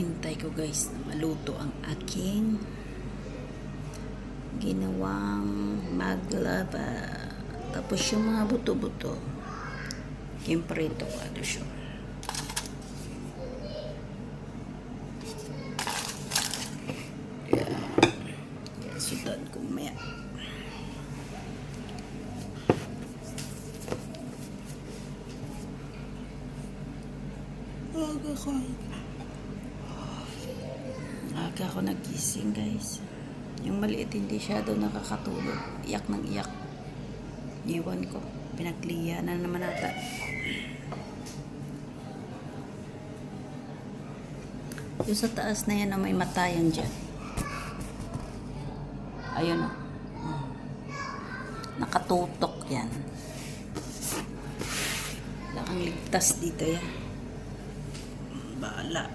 Hinintay ko guys na maluto ang aking ginawang maglaba. Tapos yung mga buto-buto, kimprito ko ano siya. Yan. Sudan ko maya. Aga ako nagising guys. Yung maliit hindi siya doon nakakatulog. Iyak ng iyak. Iwan ko. Pinagliya na naman ata. Yung sa taas na yan na may matayan dyan. Ayun o. Nakatutok yan. Wala kang ligtas dito yan. Bahala.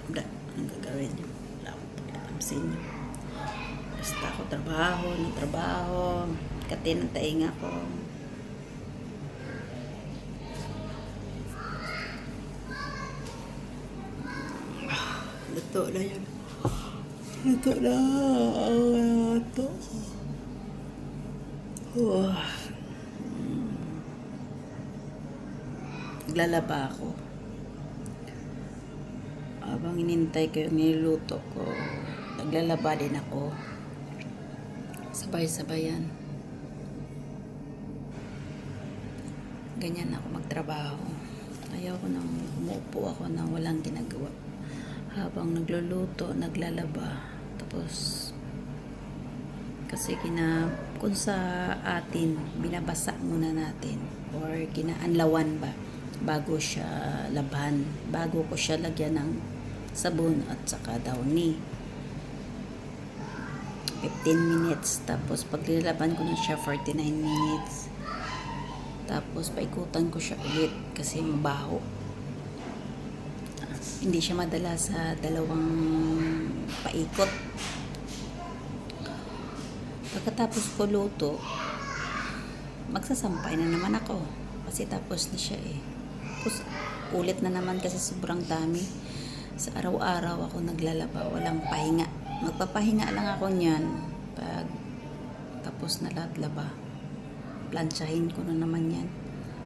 Anong gagawin niyo? Wala akong pagkatam sa inyo. Basta ako trabaho. Katin ang tainga ko. Luto na yan. Luto na. Luto. Naglalaba ako. Habang inintay ko yung niluto ko, naglalaba din ako. Sabay-sabayan. Ganyan ako magtrabaho. Ayaw ko nang umupo ako nang walang ginagawa. Habang nagluluto, naglalaba. Tapos, kasi kung sa atin, binabasa muna natin. Or ginaanlawan ba? Bago siya laban. Bago ko siya lagyan ng sabon at saka downy. 15 minutes. Tapos, pag nilalaban ko na siya, 49 minutes. Tapos, paikutan ko siya ulit kasi mabaho. Hindi siya madala sa dalawang paikot. Pagkatapos ko luto, magsasampay na naman ako. Kasi tapos na siya eh. Tapos ulit na naman kasi sobrang dami. Sa araw-araw ako naglalaba, walang pahinga. Magpapahinga lang ako niyan pag tapos na lahat laba. Plansyahin ko na naman yan.